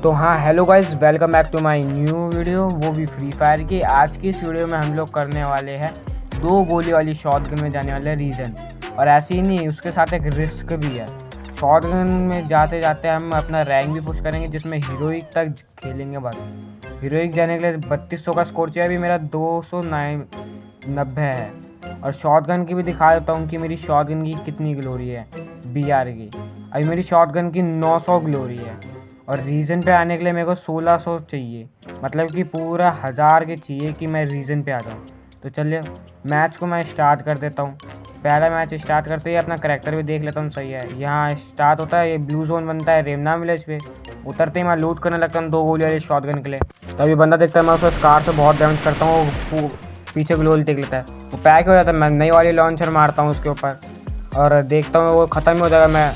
तो हाँ, hello guys, welcome back to my new video, वो भी फ्री फायर की। आज की इस वीडियो में हम लोग करने वाले हैं 2 गोली वाली शॉटगन में जाने वाले रीजन। और ऐसे ही नहीं, उसके साथ एक रिस्क भी है। शॉटगन में जाते जाते हम अपना रैंक भी पुश करेंगे, जिसमें हीरोइक तक खेलेंगे। बस हीरोइक जाने के लिए 3200 का स्कोर चाहिए। अभी मेरा 290 है। और शॉटगन की भी दिखा देता हूँ कि मेरी शॉटगन की कितनी ग्लोरी है। BR की अभी मेरी शॉटगन की 900 ग्लोरी है। और रीजन पे आने के लिए मेरे को 1600 चाहिए, मतलब कि पूरा 1000 के चाहिए कि मैं रीजन पे आ जाऊँ। तो चलिए मैच को मैं स्टार्ट कर देता हूँ। पहला मैच स्टार्ट करते ही अपना करैक्टर भी देख लेता हूँ। सही है, यहाँ स्टार्ट होता है, ये ब्लू जोन बनता है रेमना विलेज पे। उतरते ही मैं लूट करने लगता हूँ 2 गोली वाली शॉटगन के लिए। तभी बंदा देखता है, मैं उसको स्कार से बहुत डैमेज करता हूँ। वो पीछे ग्लोरी देख लेता है, वो पैक हो जाता है। मैं नई वाली लॉन्चर मारता हूँ उसके ऊपर और देखता हूँ वो ख़त्म ही हो जाएगा। मैं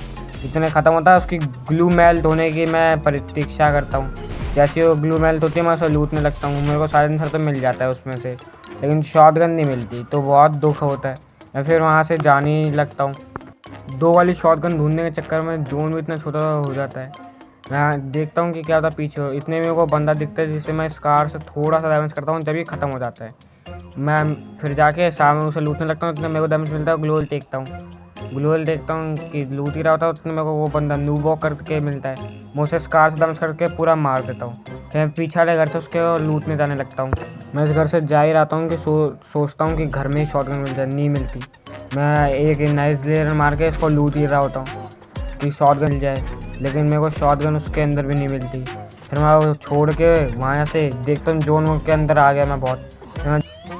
इतने ख़त्म होता है, उसकी ग्लू मेल्ट होने की मैं प्रतीक्षा करता हूँ। जैसे वो ग्लू मेल्ट होती है मैं उसे लूटने लगता हूँ। मेरे को साइलेंसर तो मिल जाता है उसमें से, लेकिन शॉटगन नहीं मिलती, तो बहुत दुख होता है। मैं फिर वहाँ से जाने ही लगता हूँ। 2 वाली शॉटगन ढूंढने के चक्कर में जोन भी इतना छोटा हो जाता है। मैं देखता हूँ कि क्या होता पीछे हो। इतने में वो बंदा दिखता है जिसे मैं स्कार से थोड़ा सा डैमेज करता हूँ, जब ही ख़त्म हो जाता है। मैं फिर जाके सामने उसे लूटने लगता हूँ। इतने मेरे को डैमेज मिलता है। ग्लोअल देखता हूँ कि लूट ही रहा होता है, उतने मेरे को वो बंदा न्यू वॉक करके मिलता है। मैं उसे स्कार से डैमेज करके पूरा मार देता हूँ। फिर मैं पीछे वाले घर से उसके लूटने जाने लगता हूँ। मैं इस घर से जा ही रहता हूँ कि सोचता हूँ कि घर में ही शॉटगन मिल जाए, नहीं मिलती। मैं एक नाइस लेयर मार के इसको लूट ही रहा होता हूँ कि शॉटगन मिल जाए, लेकिन मेरे को शॉटगन उसके अंदर भी नहीं मिलती। फिर मैं वो छोड़ के वहाँ से देखता हूँ जोन के अंदर आ गया मैं बहुत। फिर मैं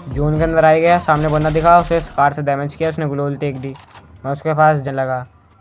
जोन के अंदर आ गया, सामने बंदा दिखा, उसे कार से डैमेज किया, उसने ग्लोअल टेक दी। मैं उसके पास लगा,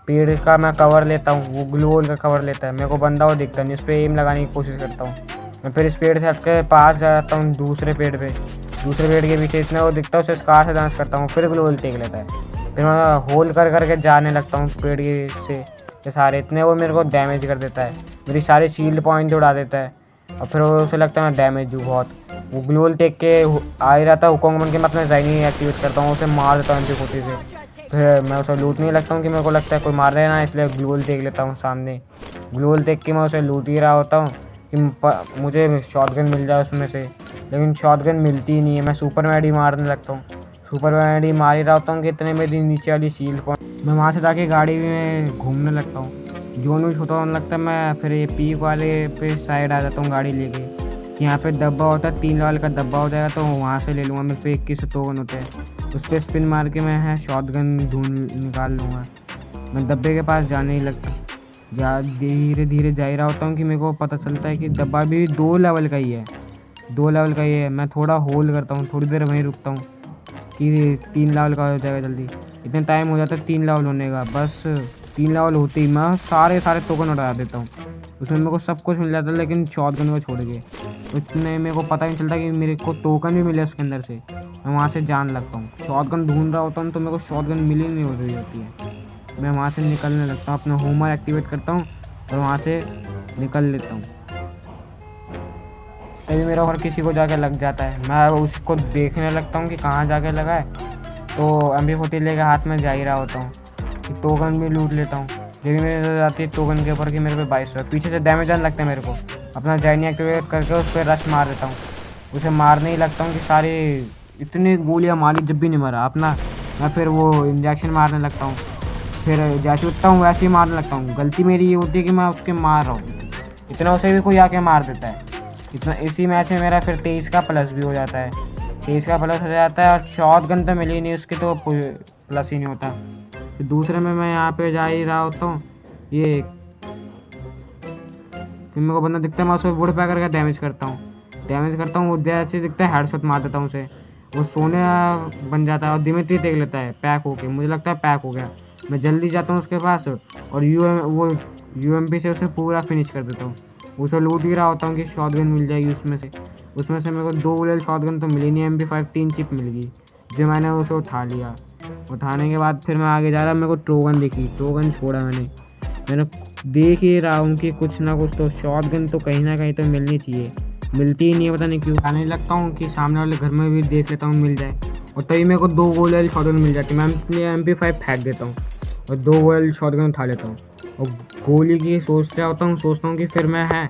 पेड़ का मैं कवर लेता हूँ, वो ग्लोअल का कवर लेता है। मेरे को बंदा वो दिखता नहीं, उस पर एम लगाने की कोशिश करता हूँ। मैं फिर इस पेड़ से हट के पास जाता हूँ दूसरे पेड़ के पीछे। इतना वो दिखता है, उसे कार से डैमेज करता हूँ, फिर ग्लोअल टेक लेता है। फिर मैं होल कर करके जाने लगता हूँ पेड़ से सारे। इतने वो मेरे को डैमेज कर देता है, मेरी सारी शील्ड पॉइंट उड़ा देता है। और फिर वो उसे लगता है मैं डैमेज हूँ बहुत। वो ग्लोअल टेक के आ ही रहा था, हुकोंग बन के मैं अपना जाइनी एक्टिवेट करता हूँ, उसे मार देता हूँ एमपी 40 से। फिर मैं उसे लूटने लगता हूँ कि मेरे को लगता है कोई मार रहे ना, इसलिए ग्लोअल टेक लेता हूँ सामने। ग्लोअल टेक के मैं उसे लूट ही रहा होता हूँ कि मुझे शॉटगन मिल जाए उसमें से, लेकिन शॉटगन मिलती ही नहीं है। मैं सुपर मैडी मारने लगता हूँ, सुपर मैडी मार ही रहा होता हूँ कि इतने मेरी नीचे वाली शील्ड पॉइंट। मैं वहाँ से जाके गाड़ी में घूमने लगता हूँ, जोन भी छोटा होने लगता है। मैं फिर ये पीक वाले पे साइड आ जाता हूँ गाड़ी लेके, कि यहाँ पे डब्बा होता है, 3 लेवल का डब्बा हो जाएगा, तो वहाँ से ले लूँगा। मेरे पे 21 टोकन होते हैं, उस पर स्पिन मार के मैं शॉटगन ढूंढ निकाल लूँगा। मैं डब्बे के पास जाने ही लगता हूँ, धीरे धीरे जा ही रहा होता हूँ कि मेरे को पता चलता है कि डब्बा भी 2 लेवल का ही है, 2 लेवल का ही है। मैं थोड़ा होल्ड करता हूँ, थोड़ी देर वहीं रुकता हूँ कि 3 लेवल का हो जाएगा जल्दी। इतना टाइम हो जाता है 3 लेवल होने का। बस 3 लेवल होते ही मैं सारे टोकन उड़ा देता हूँ। उसमें मेरे को सब कुछ मिल जाता है, लेकिन शॉटगन को छोड़ के। तो इतने मेरे को पता नहीं चलता कि मेरे को टोकन भी मिले उसके अंदर से। मैं वहाँ से जान लगता हूँ, शॉटगन ढूंढ रहा होता हूँ, तो मेरे को शॉटगन मिल ही नहीं हो रही होती है। मैं वहाँ से निकलने लगता हूँ, अपना होमर एक्टिवेट करता हूँ और वहाँ से निकल लेता हूँ। तभी मेरा और किसी को जाके लग जाता है। मैं उसको देखने लगता हूँ कि कहाँ जाके लगा है, तो MP40 लेके हाथ में जा ही रहा होता हूँ कि टोकन भी लूट लेता हूँ। जब भी मेरे नजर आती है टोकन के ऊपर कि मेरे पे 2200 है, पीछे से डैमेज आने लगता है मेरे को। अपना जाइनी एक्टिवेट करके उस पर रश मार देता हूँ। उसे मारने ही लगता हूँ कि सारी इतनी गोलियाँ मारी, जब भी नहीं मरा अपना। मैं फिर वो इंजेक्शन मारने लगता हूँ, फिर जैसे उठता हूँ वैसे ही मारने लगता हूँ। गलती मेरी ये होती है कि मैं उसके मार रहा हूँ, इतना उसे भी कोई आके मार देता है। इतना इसी मैच में मेरा फिर 23 का प्लस भी हो जाता है, 23 का प्लस हो जाता है। और शॉटगन तो मिली नहीं उसकी, तो प्लस ही नहीं होता। फिर दूसरे में मैं यहाँ पे जा ही रहा होता हूँ, ये फिर मेरे को बंदा दिखता है, मैं उसे वुड पैकर का डैमेज करता हूँ, वो जैसे दिखता है हेडशॉट मार देता हूँ उसे। वो सोने बन जाता है और दिमित्री देख लेता है पैक होके, मुझे लगता है पैक हो गया। मैं जल्दी जाता हूँ उसके पास और वो UMP से उसे पूरा फिनिश कर देता हूँ। उसे लूट ही रहा होता हूँ कि शॉटगन मिल जाएगी उसमें से मेरे को 2 बुलेट शॉटगन तो मिली नहीं, MP5 3 चिप मिल गई, जो मैंने उसे उठा लिया। उठाने के बाद फिर मैं आगे जा रहा, मेरे को टोकन दिखी, टोकन छोड़ा मैंने देख ही रहा हूँ कि कुछ ना कुछ तो शॉटगन तो कहीं ना कहीं तो मिलनी चाहिए, मिलती ही नहीं है, पता नहीं क्यों। आने लगता हूँ कि सामने वाले घर में भी देख लेता हूँ मिल जाए, और तभी मेरे को 2 गोली वाली शॉटगन मिल जाती है। मैं MP5 फेंक देता हूँ और 2 गोली शॉटगन उठा लेता हूँ और गोली की सोचता हूँ कि फिर मैं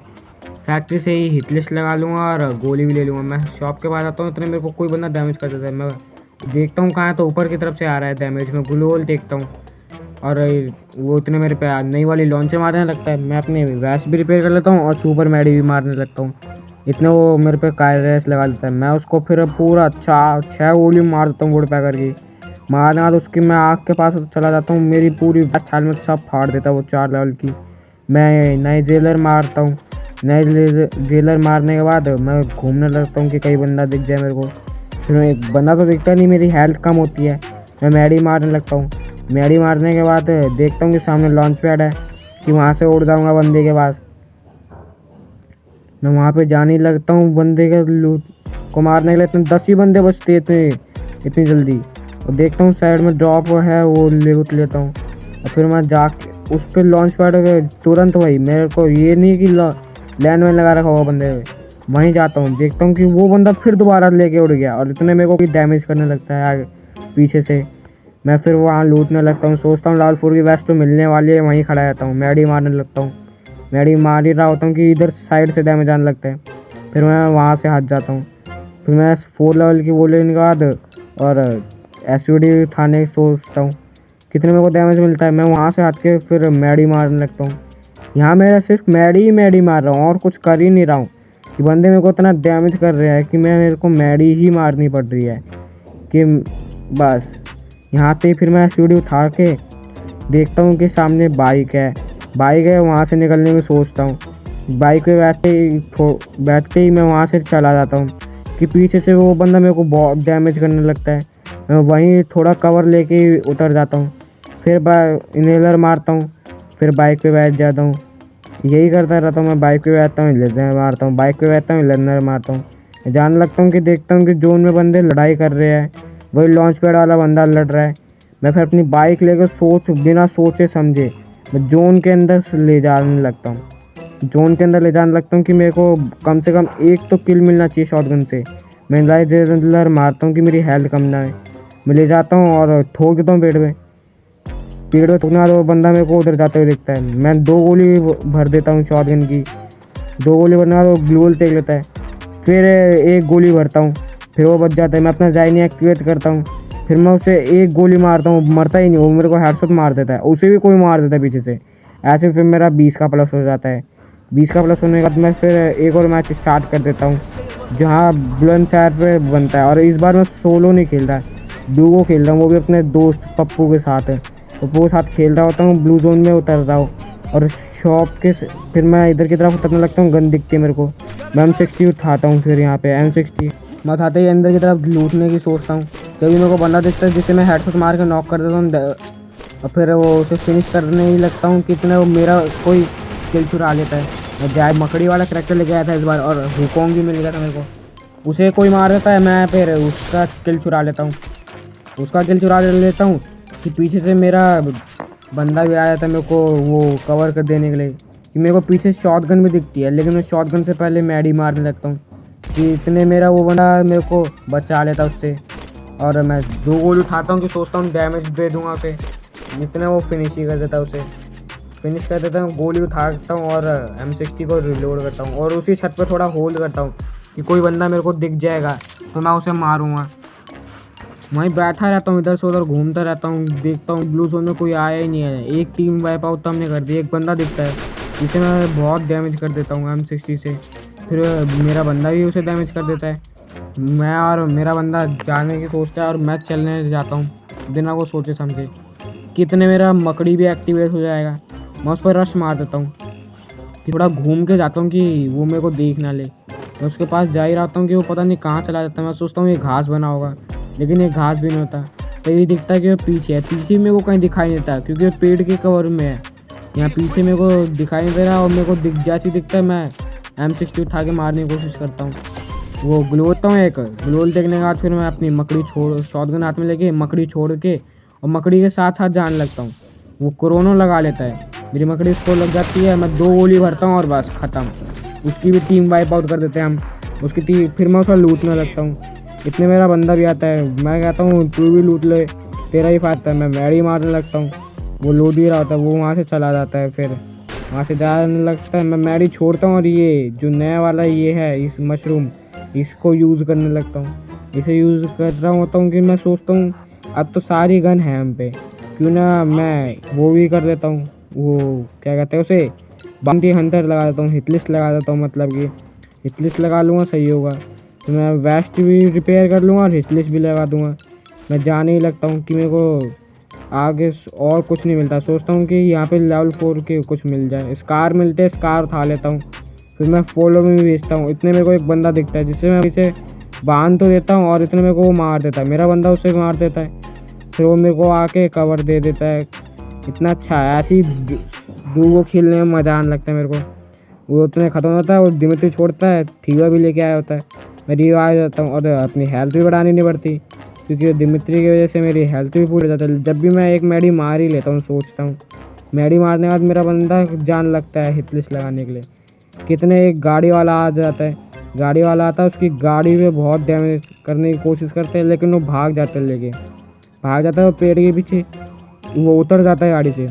फैक्ट्री से ही हिट लिस्ट लगा लूँगा और गोली भी ले लूँगा। मैं शॉप के पास आता हूँ, इतने मेरे को कोई बंदा डैमेज कर देता है। मैं देखता हूँ कहाँ है, तो ऊपर की तरफ से आ रहा है डैमेज। मैं ग्लोल देखता हूँ और वो इतने मेरे पे नई वाली लॉन्चर मारने लगता है। मैं अपनी वैश भी रिपेयर कर लेता हूँ और सुपर मैडी भी मारने लगता हूँ। इतने वो मेरे पे कायरेस लगा देता है। मैं उसको फिर पूरा 6 गोली मार देता हूँ वुड पैकर की। मारने बाद उसकी मैं आँख के पास चला जाता हूँ, मेरी पूरी छाल में सब फाड़ देता है वो 4 लेवल की। मैं नए जेलर मारता हूँ। नए जेलर मारने के बाद मैं घूमने लगता हूँ कि कहीं बंदा दिख जाए मेरे को। फिर एक बंदा तो दिखता नहीं, मेरी हेल्थ कम होती है। मैं मैडी मारने लगता हूँ। मैडी मारने के बाद देखता हूँ कि सामने लॉन्च पैड है, कि वहाँ से उड़ जाऊँगा बंदे के पास। मैं वहाँ पे जाने लगता हूँ बंदे के लूट को मारने के लिए। इतने 10 ही बंदे बचते इतनी जल्दी। और देखता हूँ साइड में ड्रॉप है, वो लूट लेता हूँ। और फिर मैं जाके उस पर लॉन्च पैड तुरंत वही, मेरे को ये नहीं कि लैंड में लगा रखा हुआ बंदे वहीं जाता हूँ। देखता हूँ कि वो बंदा फिर दोबारा लेके उड़ गया और इतने मेरे को डैमेज करने लगता है आगे पीछे से। मैं फिर वहाँ लूटने लगता हूँ। सोचता हूँ लाल 4 की वेस्ट तो मिलने वाली है, वहीं खड़ा रहता हूँ। मैडी मारने लगता हूँ। मैडी मार ही रहा होता हूँ कि इधर साइड से डैमेज आने लगता है। फिर मैं वहाँ से हट जाता हूँ। फिर मैं 4 लेवल की वो लेने के बाद और SUD थाने सोचता हूँ कितने मेरे को डैमेज मिलता है। मैं वहाँ से हट के फिर मैडी मारने लगता हूँ। यहाँ मेरा सिर्फ मैडी मार रहा हूँ और कुछ कर ही नहीं रहा हूँ कि बंदे मेरे को इतना डैमेज कर रहे हैं कि मेरे को मैडी ही मारनी पड़ रही है कि बस। यहाँ पे फिर मैं SUD उठा के देखता हूँ कि सामने बाइक है। वहाँ से निकलने में सोचता हूँ। बाइक पे बैठते ही मैं वहाँ से चला जाता हूँ कि पीछे से वो बंदा मेरे को बहुत डैमेज करने लगता है। मैं वहीं थोड़ा कवर लेके उतर जाता हूँ। फिर इनहेलर मारता हूँ, फिर बाइक पे बैठ जाता हूँ। यही करता रहता हूँ। मैं बाइक पे बैठता हूँ, इनहेलर मारता हूँ, बाइक पे बैठता हूँ, इनहेलर मारता हूँ। जाने लगता हूँ कि देखता हूँ कि जोन में बंदे लड़ाई कर रहे हैं, वही लॉन्च पैड वाला बंदा लड़ रहा है। मैं फिर अपनी बाइक लेकर बिना सोचे समझे मैं जोन के अंदर ले जाने लगता हूँ कि मेरे को कम से कम एक तो किल मिलना चाहिए शॉटगन से। मैं इनहेलर मारता हूँ कि मेरी हेल्थ कम ना है। मैं ले जाता हूँ और ठोक देता हूँ पेड़ पे ठोकने वाला वो बंदा मेरे को उधर जाते हुए दिखता है। मैं 2 गोली भर देता हूँ शॉटगन की। 2 गोली भरने वाला वो ग्लूल टेक लेता है। फिर 1 गोली भरता हूँ, फिर वो बच जाता है। मैं अपना जाइनी एक्टिवेट करता हूँ, फिर मैं उसे 1 गोली मारता हूँ, मरता ही नहीं, वो मेरे को हेडशॉट मार देता है। उसे भी कोई मार देता है पीछे से। ऐसे फिर मेरा 20 का प्लस हो जाता है। 20 का प्लस होने के बाद मैं फिर एक और मैच स्टार्ट कर देता हूँ जहाँ बुलंदशहर पे बनता है। और इस बार मैं सोलो नहीं खेल रहा, डुओ खेल रहा हूँ, वो भी अपने दोस्त पप्पू के साथ है। पप्पू के साथ खेल रहा होता हूँ, ब्लू जोन में उतर रहा हूँ और शॉप के फिर मैं इधर की तरफ उतरने लगता हूँ। गन दिखती है मेरे को, मैं M60 उठाता हूँ। फिर यहाँ पे M60 मैं उठाते ही अंदर की तरफ लूटने की सोचता हूँ। तभी मेरे को बंदा दिखता है जिसे मैं हेडशॉट मार के नॉक कर देता हूँ और फिर वो उसे फिनिश करने ही लगता हूँ कि इतना वो मेरा कोई किल चुरा लेता है। मैं जाए मकड़ी वाला करैक्टर लेके आया था इस बार और हुकोंग भी मिल गया था मेरे को। उसे कोई मार देता है, मैं फिर उसका किल चुरा लेता हूँ कि पीछे से मेरा बंदा भी आया था मेरे को वो कवर कर देने के लिए। कि मेरे को पीछे शॉटगन भी दिखती है, लेकिन मैं शॉटगन से पहले मैडी मारने लगता हूँ कि इतने मेरा वो बंदा मेरे को बचा लेता उससे। और मैं 2 गोली उठाता हूँ कि सोचता हूँ डैमेज दे दूँगा उसे, इतने वो फिनिश ही कर देता उसे। फिनिश कर देता हूँ, गोली उठाता हूँ और M60 को रिलोड करता हूँ और उसी छत पर थोड़ा होल्ड करता हूँ कि कोई बंदा मेरे को दिख जाएगा तो मैं उसे मारूँगा। वहीं बैठा रहता हूँ, इधर से उधर घूमता रहता हूँ। देखता हूँ ब्लू जोन में कोई आया ही नहीं है। एक टीम वाइप आउट तो हमने कर दी। एक बंदा दिखता है जिसे मैं बहुत डैमेज कर देता हूँ M60 से। फिर मेरा बंदा भी उसे डैमेज कर देता है। मैं और मेरा बंदा जाने की सोचता है और मैं चलने जाता हूँ बिना को सोचे समझे कि इतने मेरा मकड़ी भी एक्टिवेट हो जाएगा। मैं उस पर रश मार देता हूँ कि थोड़ा घूम के जाता हूँ कि वो मेरे को देख ना ले। मैं उसके पास जा ही रहता हूँ कि वो पता नहीं कहाँ चला जाता है। मैं सोचता हूँ ये घास बना होगा, लेकिन ये घास भी नहीं होता। तो ये दिखता है कि वो पीछे है। पीछे मेरे को कहीं दिखाई नहीं देता क्योंकि वो पेड़ के कवर में है। यहाँ पीछे मेरे को दिखाई नहीं दे रहा और मेरे को जैसे दिखता है मैं M60 उठा के मारने की कोशिश करता हूँ। वो ग्लोता हूँ एक ग्लोल देखने के बाद फिर मैं अपनी मकड़ी शॉटगन हाथ में लेके मकड़ी छोड़ के और मकड़ी के साथ साथ जाने लगता हूँ। वो कोरोना लगा लेता है, मेरी मकड़ी उसको लग जाती है। मैं 2 गोली भरता हूँ और बस ख़त्म। उसकी भी टीम वाइप आउट कर देते हैं हम। उसकी टीम फिर मैं उसका लूटने लगता हूँ। इतने मेरा बंदा भी आता है, मैं कहता हूँ तू भी लूट ले, तेरा ही फायदा है। मैं मैडी मारने लगता हूँ, वो लूट ही रहा होता है, वो वहाँ से चला जाता है। फिर वहाँ से जाने लगता है, मैं मैडी छोड़ता हूँ और ये जो नया वाला ये है इस मशरूम, इसको यूज़ करने लगता हूँ। इसे यूज़ कर रहा होता हूँ कि मैं सोचता हूँ अब तो सारी गन है हम पे, क्यों ना मैं वो भी कर देता हूँ, वो क्या कहते हैं उसे, बाउंटी हंटर लगा देता हूँ, हिटलिस्ट लगा देता हूँ, मतलब कि हिटलिस्ट लगा लूँगा सही होगा तो मैं वेस्ट भी रिपेयर कर लूँगा और हिटलिस्ट भी लगा दूँगा। मैं जाने ही लगता हूँ कि मेरे को आगे और कुछ नहीं मिलता, सोचता हूँ कि यहाँ पे लेवल 4 के कुछ मिल जाए, स्कार मिलते हैं, स्कार उठा लेता हूँ। फिर मैं फॉलो में भी भेजता हूँ। इतने मेरे को एक बंदा दिखता है जिससे मैं इसे बांध तो देता हूँ और इतने मेरे को वो मार देता है, मेरा बंदा उसे मार देता है, फिर वो मेरे को आके कवर दे देता है। इतना अच्छा है, ऐसी डू खेलने में मज़ा आने लगता है मेरे को। वो उतने ख़त्म होता है, वो दिमित्री छोड़ता है, थीवा भी लेके आया होता है, मैं रिवाइव आ जाता हूँ और अपनी हेल्थ भी बढ़ानी नहीं पड़ती, क्योंकि दिमित्री की वजह से मेरी हेल्थ भी पूरी हो जाती है। जब भी मैं एक मैडी मार ही लेता हूँ, सोचता हूँ मैडी मारने के बाद मेरा बंदा जान लगता है हिटलिस्ट लगाने के लिए, कितने एक गाड़ी वाला आ जाता है, गाड़ी वाला आता है, उसकी गाड़ी पे बहुत डैमेज करने की कोशिश करते हैं, लेकिन वो भाग जाता है, भाग जाता है वो पेड़ के पीछे, वो उतर जाता है गाड़ी से,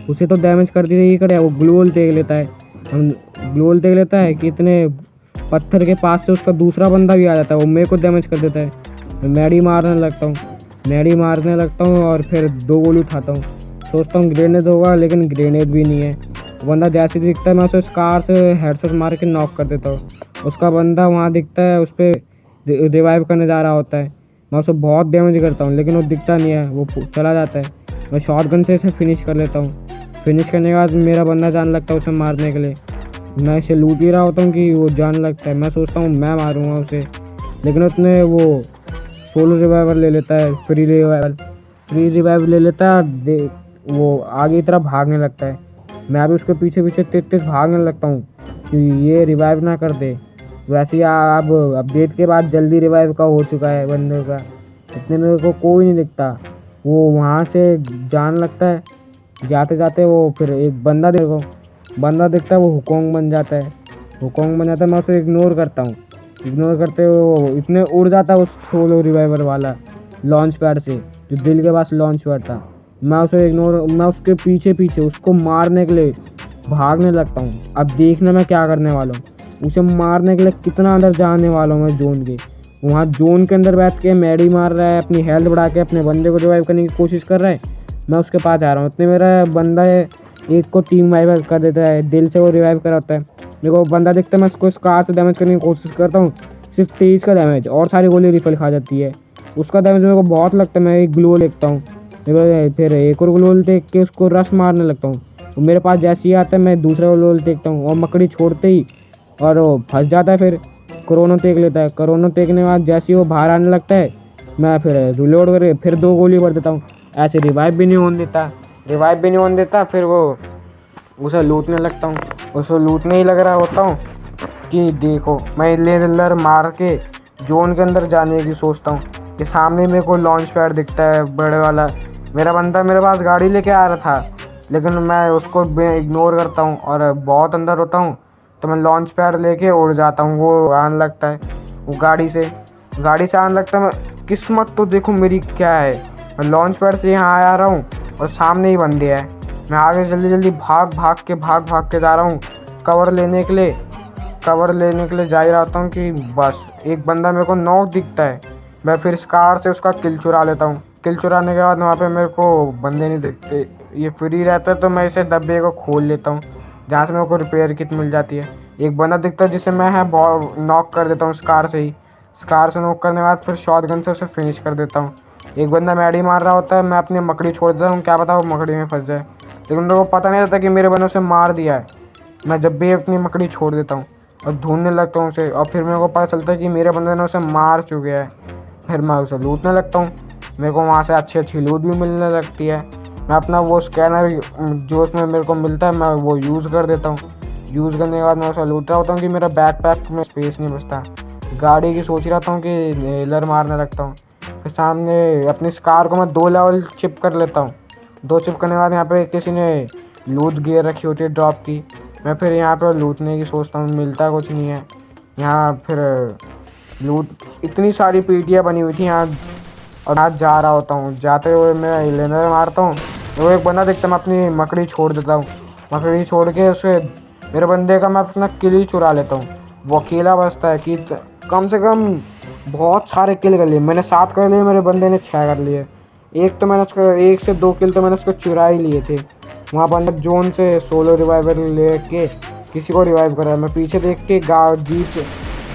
उसे तो डैमेज कर दी करे, वो ग्लोल देख लेता है, हम ग्लोल देख लेता है कि इतने पत्थर के पास से उसका दूसरा बंदा भी आ जाता है, वो मेरे को डैमेज कर देता है। मैं मैडी मारने लगता हूँ और फिर 2 गोली उठाता हूँ, सोचता हूँ ग्रेनेड होगा, लेकिन ग्रेनेड भी नहीं है। वो बंदा जैसे दिखता है मैं उसे स्कार से हेडशॉट मार के नॉक कर देता हूँ। उसका बंदा वहाँ दिखता है, उस पर रिवाइव करने जा रहा होता है, मैं उसे बहुत डैमेज करता हूँ, लेकिन वो दिखता नहीं है, वो चला जाता है। मैं शॉटगन से इसे फिनिश कर लेता हूँ। फिनिश करने के बाद मेरा बंदा जाने लगता है उसे मारने के लिए, मैं इसे लूट ही रहा होता हूँ कि वो जाने लगता है, मैं सोचता हूँ मैं मारूंगा उसे, लेकिन उसने वो सोलो रिवाइवर ले लेता है, फ्री रिवाइव ले लेता है, वो आगे की तरफ भागने लगता है। मैं भी उसके पीछे पीछे तेज भागने लगता हूँ कि ये रिवाइव ना कर दे। वैसे ही अब अपडेट के बाद जल्दी रिवाइव का हो चुका है बंदे का, इतने मेरे को कोई नहीं दिखता, वो वहाँ से जाने लगता है। जाते जाते वो फिर एक बंदा दिखता है, वो हुकोंग बन जाता है, मैं उसे इग्नोर करता हूँ। इग्नोर करते वो इतने उड़ जाता है उस सोलो रिवाइवर वाला लॉन्च पैड से, जो दिल के पास लॉन्च पैड था। मैं उसके पीछे पीछे उसको मारने के लिए भागने लगता हूँ। अब देखना मैं क्या करने वाला हूँ, उसे मारने के लिए कितना अंदर जाने वाला हूँ मैं जोन के। वहाँ जोन के अंदर बैठ के मैडी मार रहा है, अपनी हेल्थ बढ़ा के अपने बंदे को रिवाइव करने की कोशिश कर रहा है, मैं उसके पास जा रहा हूँ। इतने मेरा बंदा है एक को टीम वाइव कर देता है, दिल से वो रिवाइव कराता है। मेरे को बंदा दिखता है, मैं उसको स्कार से डैमेज करने की कोशिश करता हूँ, सिर्फ 23 का डैमेज और सारी गोली रिफिल खा जाती है। उसका डैमेज मेरे को बहुत लगता है, मैं एक ग्लो देखता हूँ, फिर एक और ग्लोल देख के उसको रश मारने लगता हूँ। वो मेरे पास जैसे ही आता है मैं दूसरा ग्लोल देखता हूँ और मकड़ी छोड़ते ही और वो फंस जाता है, फिर कोरोना टेक लेता है। कोरोना टेकने के बाद जैसे ही वो बाहर आने लगता है, मैं फिर रिलोड करके फिर 2 गोली भर देता हूँ। ऐसे रिवाइव भी नहीं होने देता, फिर वो उसे लूटने लगता हूँ। उसे लूटने ही लग रहा होता हूँ कि देखो मैं लेजर मार के जोन के अंदर जाने की सोचता हूँ कि सामने मेरे को लॉन्च पैड दिखता है बड़े वाला। मेरा बंदा मेरे पास गाड़ी लेके आ रहा था, लेकिन मैं उसको इग्नोर करता हूँ और बहुत अंदर होता हूँ, तो मैं लॉन्च पैड लेके उड़ जाता हूँ। वो आने लगता है, वो गाड़ी से आने लगता है। मैं किस्मत तो देखो मेरी क्या है, मैं लॉन्च पैड से यहाँ आ रहा हूँ और सामने ही बंदे है। मैं आगे जल्दी भाग के जा रहा हूँ कवर लेने के लिए जा ही रहता हूँ कि बस एक बंदा मेरे को नॉक दिखता है। मैं फिर स्कार से उसका किल चुरा लेता हूँ। किल चुराने के बाद वहाँ पे मेरे को बंदे नहीं दिखते, ये फ्री रहता है, तो मैं इसे डब्बे को खोल लेता हूँ जहाँ से मेरे को रिपेयर किट मिल जाती है। एक बंदा दिखता है जिसे मैं नॉक कर देता हूँ स्कार से नॉक करने के बाद फिर शॉटगन से उसे फिनिश कर देता हूँ। एक बंदा मैडी मार रहा होता है, मैं अपनी मकड़ी छोड़ देता हूँ, क्या पता वो मकड़ी में फंस जाए, लेकिन मेरे को पता नहीं रहता कि मेरे बंदे उसे मार दिया है। मैं जब भी अपनी मकड़ी छोड़ देता हूँ और ढूंढने लगता हूँ उसे, और फिर मेरे को पता चलता है कि मेरे बंदे ने उसे मार चुके हैं। फिर मैं उसे लूटने लगता हूँ, मेरे को वहाँ से अच्छी लूट भी मिलने लगती है। मैं अपना वो स्कैनर जो उसमें मेरे को मिलता है मैं वो यूज़ कर देता हूँ। यूज़ करने के बाद मैं उसे लूट रहा होता हूँ कि मेरा बैकपैक में स्पेस नहीं बचता। गाड़ी की सोच रहा हूँ कि नेलर मारने लगता हूँ। फिर सामने अपनी स्कार को मैं 2 लेवल चिप कर लेता हूँ। 2 चिप करने के बाद यहाँ पे किसी ने लूट गियर रखी होती है ड्रॉप की, मैं फिर यहाँ पे लूटने की सोचता हूँ, मिलता कुछ नहीं है यहाँ। फिर लूट इतनी सारी पीटियाँ बनी हुई थी यहाँ, और आज जा रहा होता हूँ, जाते हुए मैं लेनर मारता हूँ, वो एक बंदा दिखता है, मैं अपनी मकड़ी छोड़ देता हूँ मकड़ी छोड़ के उसे मेरे बंदे का मैं अपना किल ही चुरा लेता हूँ। वो अकेला बचता है कि कम से कम बहुत सारे किल कर लिए मैंने, 7 कर लिए, मेरे बंदे ने 6 कर लिए। एक तो मैंने उसका 1 से 2 किल तो मैंने उसको चुरा ही लिए थे। वहाँ बंदा जोन से सोलो रिवाइवर ले के किसी को रिवाइव कर रहा है। मैं पीछे देख के जीप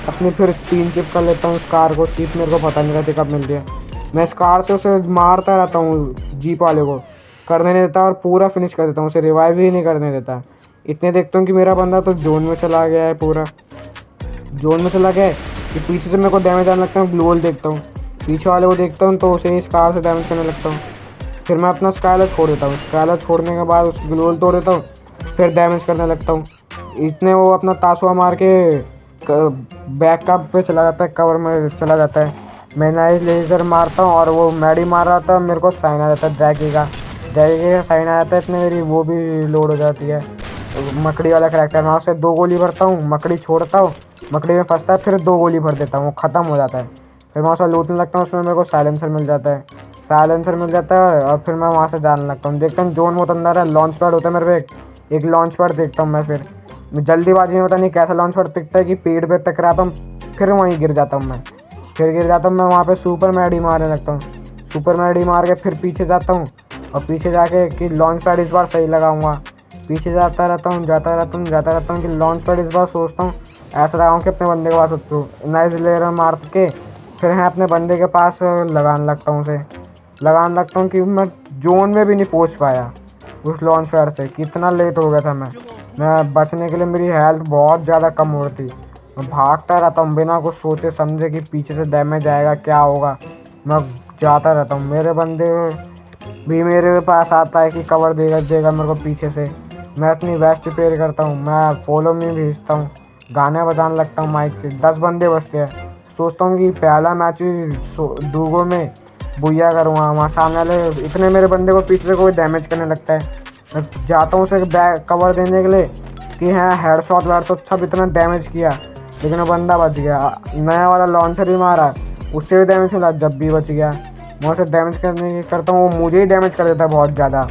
अपनी फिर 3 चिप कर लेता हूँ। कार को चिप मेरे को पता नहीं रहती कब मिल रही है। मैं इस कार से उसे मारता रहता हूँ, जीप वाले को करने नहीं देता और पूरा फिनिश कर देता हूँ, उसे रिवाइव ही नहीं करने देता। इतने देखता हूँ कि मेरा बंदा तो जोन में चला गया है, पूरा जोन में चला गया है कि पीछे से मेरे को डैमेज आने लगता है। ग्लू वॉल देखता हूँ, पीछे वाले को देखता हूँ तो उसे इस कार से डैमेज करने लगता हूँ। फिर मैं अपना स्काइलर छोड़ देता हूँ, स्काइलर छोड़ने के बाद उस ग्लू वॉल तोड़ देता हूँ, फिर डैमेज करने लगता हूँ। इतने वो अपना तासुआ मार के बैकअप पे चला जाता है, कवर में चला जाता है। मैं नाइस लेज़र मारता हूँ और वो मैडी मार रहा था, मेरे को साइन आ जाता है ड्रैगी का साइन आ जाता है। इतने मेरी वो भी लोड हो जाती है, मकड़ी वाला करैक्टर। मैं उससे 2 गोली भरता हूँ, मकड़ी छोड़ता हूँ, मकड़ी में फंसता है, फिर 2 गोली भर देता हूँ, वो ख़त्म हो जाता है। फिर मैं उसे लूटने लगता हूँ, उसमें मेरे को साइलेंसर मिल जाता है, और फिर मैं वहाँ से जाने लगता हूँ। देखता हूँ जोन बहुत अंदर है, लॉन्च पैड होता है मेरे पे, एक लॉन्च पैड देखता हूँ मैं। फिर जल्दीबाजी में पता नहीं कैसा लॉन्च पैड दिखता है कि पेड़ पे टकराता हूँ, फिर वहीं गिर जाता हूँ मैं। मैं वहाँ पे सुपर मैडी मारने लगता हूँ, सुपर मैडी मार के फिर पीछे जाता हूँ और पीछे जाके कि लॉन्च पैड इस बार सही लगाऊंगा। पीछे जाता रहता हूँ कि लॉन्च पैड इस बार सोचता हूँ ऐसा लगाऊँ कि अपने बंदे के पास उतरूँ। नाइस लेयर मार के फिर मैं अपने बंदे के पास लगाने लगता हूँ कि मैं जोन में भी नहीं पहुँच पाया उस लॉन्च पैड से। कितना लेट हो गया था मैं बचने के लिए मेरी हेल्थ बहुत ज़्यादा कम हो रही थी। मैं भागता रहता हूँ बिना कुछ सोचे समझे कि पीछे से डैमेज आएगा क्या होगा। मैं जाता रहता हूँ, मेरे बंदे भी मेरे पास आता है कि कवर देगा मेरे को पीछे से। मैं अपनी वेस्ट रिपेयर करता हूँ, मैं फॉलो में भेजता हूँ, गाने बजाने लगता हूँ माइक से। 10 बंदे बचते हैं, सोचता हूँ कि पहला मैच ही डूगो में बुया करूँगा। वहाँ सामने वाले इतने मेरे बंदे को पीछे से कोई डैमेज करने लगता है। मैं जाता हूँ उसे बैक कवर देने के लिए कि हाँ हेडशॉट वार तो सब इतना डैमेज किया, लेकिन वो बंदा बच गया। नया वाला लॉन्चर ही मारा, उससे भी डैमेज मिला, जब भी बच गया। मैं उसे डैमेज करता हूँ, वो मुझे ही डैमेज कर देता है बहुत ज़्यादा।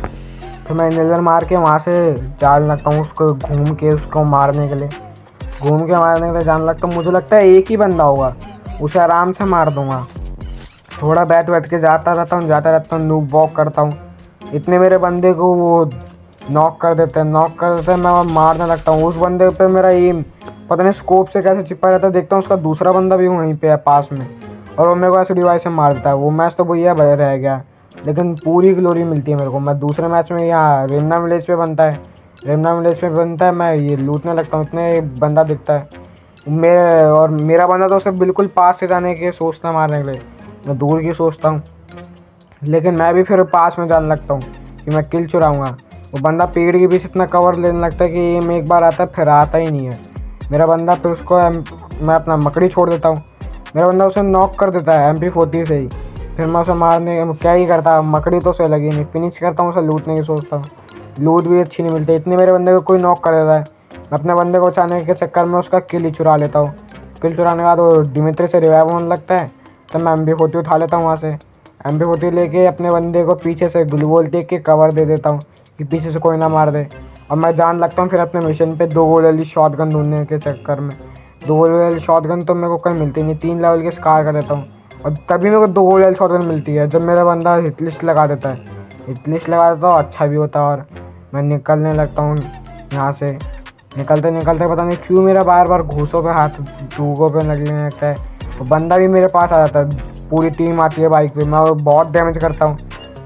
तो मैं नज़र मार के वहाँ से जाने लगता हूँ, उसको घूम के उसको मारने के लिए जाने लगता हूँ। मुझे लगता है एक ही बंदा होगा, उसे आराम से मार दूँगा। थोड़ा बैठ के जाता रहता हूँ, नूब वॉक करता हूँ। इतने मेरे बंदे को वो नॉक कर देते हैं, मैं मारने लगता हूँ। उस बंदे पे मेरा एम पता नहीं स्कोप से कैसे चिपका रहता है। देखता हूँ उसका दूसरा बंदा भी वहीं पे है पास में, और वो मेरे को ऐसे डिवाइस से मार देता है। वो मैच तो भैया रह गया, लेकिन पूरी ग्लोरी मिलती है मेरे को। मैं दूसरे मैच में यहाँ रेमना विलेज पे बनता है, मैं ये लूटने लगता हूँ। इतने बंदा दिखता है मेरा बंदा तो उसे बिल्कुल पास से जाने के सोचता मारने के लिए, मैं दूर की सोचता हूँ। लेकिन मैं भी फिर पास में जाने लगता हूँ कि मैं किल चुराऊँगा। वो बंदा पेड़ के बीच इतना कवर लेने लगता है कि एम एक बार आता है फिर आता ही नहीं है मेरा बंदा। फिर उसको मैं अपना मकड़ी छोड़ देता हूँ, मेरा बंदा उसे नॉक कर देता है MP40 से ही। फिर मैं उसे मारने क्या ही करता, मकड़ी तो उसे लगी नहीं, फिनिश करता हूँ उसे, लूटने की सोचता हूँ। लूट भी अच्छी नहीं मिलती, इतने मेरे बंदे को कोई नॉक कर देता है। मैं अपने बंदे को बचाने के चक्कर में उसका किल ही चुरा लेता हूँ। किल चुराने के बाद वो डिमित्री से रिवाइव होने लगता है, तब मैं MP40 उठा लेता हूँ वहाँ से। MP40 लेके अपने बंदे को पीछे से ग्लू वॉल देख के कवर दे देता हूँ कि पीछे से कोई ना मार दे। और मैं जान लगता हूँ फिर अपने मिशन पे 2 गोली वाली शॉटगन ढूंढने के चक्कर में। 2 गोली वाली शॉटगन तो मेरे को कहीं मिलती नहीं, 3 लेवल के स्कार कर देता हूँ, और तभी मेरे को 2 गोली वाली शॉटगन मिलती है जब मेरा बंदा हिट लिस्ट लगा देता है। हिट लिस्ट लगा देता हूँ, अच्छा भी होता है। और मैं निकलने लगता हूँ यहाँ से। निकलते पता नहीं क्यों मेरा बार बार घूसों पे हाथ डूगों पे लगने लगता है। तो बंदा भी मेरे पास आ जाता है, पूरी टीम आती है बाइक पे, मैं बहुत डैमेज करता हूँ।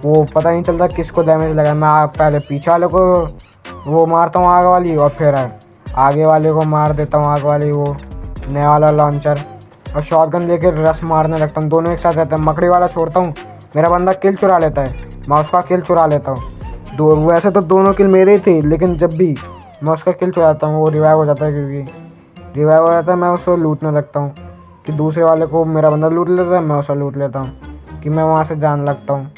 वो पता नहीं चलता किसको डैमेज लगा। मैं पहले पीछे वाले को वो मारता हूँ आगे वाली, और फिर आगे वाले को मार देता हूँ, आगे वाली वो नया वाला लॉन्चर, और शॉटगन लेके रस मारने लगता हूँ। दोनों एक साथ रहते हैं। मकड़ी वाला छोड़ता हूँ, मेरा बंदा किल चुरा लेता है, मैं उसका किल चुरा लेता हूँ। वैसे तो दोनों किल मेरे ही थे, लेकिन जब भी मैं उसका किल चुराता हूँ वो रिवाइव हो जाता है, क्योंकि रिवाइव हो जाता है मैं उसको लूटने लगता हूँ कि दूसरे वाले को मेरा बंदा लूट लेता है, मैं उसे लूट लेता हूँ कि मैं वहाँ से जान लगता हूँ।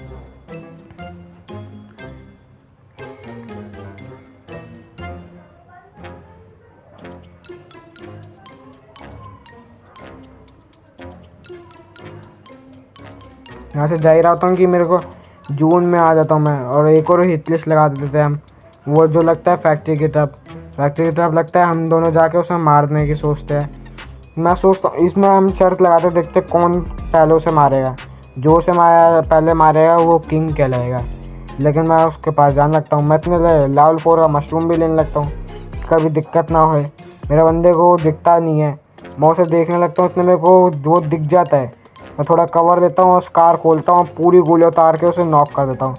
यहाँ से जा ही रहा होता हूँ कि मेरे को जून में आ जाता हूँ मैं, और एक और हिट लिस्ट लगा देते हैं हम। वो जो लगता है फैक्ट्री की तरफ लगता है। हम दोनों जाके उसे मारने की सोचते हैं। मैं सोचता हूँ इसमें हम शर्त लगाते देखते कौन पहले उसे मारेगा। जो उसे पहले मारेगा वो किंग कहलाएगा। लेकिन मैं उसके पास जाने लगता हूँ। मैं इतने लेवल 4 का मशरूम भी लेने लगता हूँ, कभी दिक्कत ना होए। मेरे बंदे को दिखता नहीं है, मैं उसे देखने लगता हूँ। इतने मेरे को वो दिख जाता है, मैं थोड़ा कवर लेता हूँ, स्कार खोलता हूँ, पूरी गोली उतार के उसे नॉक कर देता हूँ।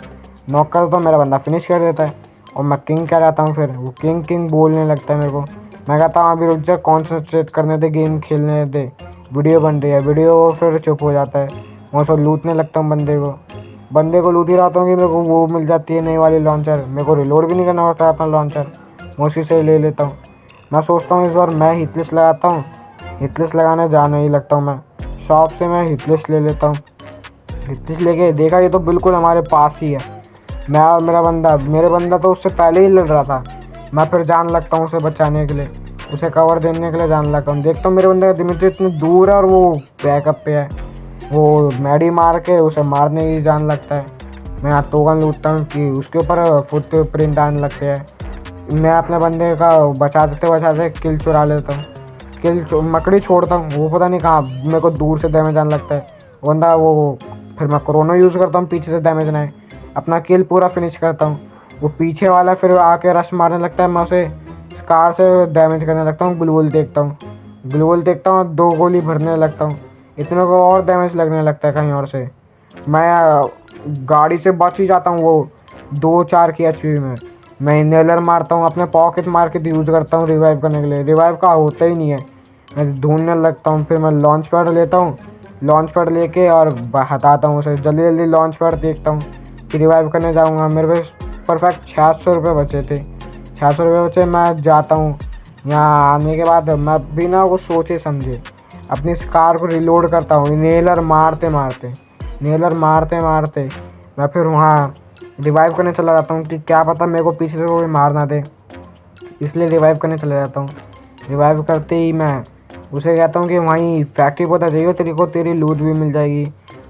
मेरा बंदा फिनिश कर देता है और मैं किंग कह जाता हूँ। फिर वो किंग बोलने लगता है मेरे को। मैं कहता हूँ अभी रुक जा, कॉन्सेंट्रेट करने दे, गेम खेलने दे, वीडियो बन रही है। वीडियो फिर चुप हो जाता है। मैं उसे लूटने लगता हूँ बंदे को लूट ही रहता हूँ कि मेरे को वो मिल जाती है नई वाली लॉन्चर। मेरे को रिलोड भी नहीं करना होता अपना लॉन्चर, मैं उसी से ले लेता हूँ। मैं सोचता हूँ इस बार मैं हिटलिस्ट लगाता हूँ। हिटलिस्ट लगाने जाने ही लगता हूँ। मैं शॉप से मैं हिटलिस्ट ले लेता हूँ। हिटलिस्ट लेके देखा ये तो बिल्कुल हमारे पास ही है। मैं और मेरे बंदा तो उससे पहले ही लड़ रहा था। मैं फिर जान लगता हूँ उसे बचाने के लिए, उसे कवर देने के लिए जान लगता हूँ। देखता हूँ मेरे बंदे का दिमित्री इतनी दूर है और वो बैकअप पे है। वो मैडी मार के उसे मारने की जान लगता है। मैं यहाँ टोकन लूटता हूँ कि उसके ऊपर फुट प्रिंट आने लगते हैं। मैं अपने बंदे का बचाते किल चुरा लेता हूँ। मकड़ी छोड़ता हूँ, वो पता नहीं कहाँ मेरे को दूर से डैमेज आने लगता है बंदा। वो फिर मैं कोरोना यूज़ करता हूँ पीछे से डैमेज ना आए, अपना किल पूरा फिनिश करता हूँ। वो पीछे वाला फिर आके रश मारने लगता है, मैं उसे कार से डैमेज करने लगता हूँ। ग्लूवल देखता हूँ 2 गोली भरने लगता हूँ। इतने को और डैमेज लगने लगता है कहीं और से। मैं गाड़ी से बच ही जाता हूँ। वो 2-4 की एचपी में मैं इनहेलर मारता हूँ, अपने पॉकेट मार के यूज़ करता हूँ रिवाइव करने के लिए। रिवाइव का होता ही नहीं है, मैं ढूंढने लगता हूँ। फिर मैं लॉन्च पैड लेता हूँ, लॉन्च पैड लेके और हटाता हूँ उसे। जल्दी जल्दी लॉन्च पैड देखता हूँ कि रिवाइव करने जाऊँगा। मेरे पास परफेक्ट 600 रुपये बचे थे। 600 रुपये बचे, मैं जाता हूँ। यहाँ आने के बाद मैं बिना वो सोचे समझे अपनी इस कार को रिलोड करता हूँ। इनहेलर मारते मारते मैं फिर वहाँ रिवाइव करने चला जाता हूँ कि क्या पता मेरे को पीछे से कोई मार ना दे, इसलिए रिवाइव करने चला जाता हूँ। रिवाइव करते ही मैं उसे कहता हूँ कि वहीं फैक्ट्री पता चाहिए तेरे को, तेरी लूट भी मिल जाएगी।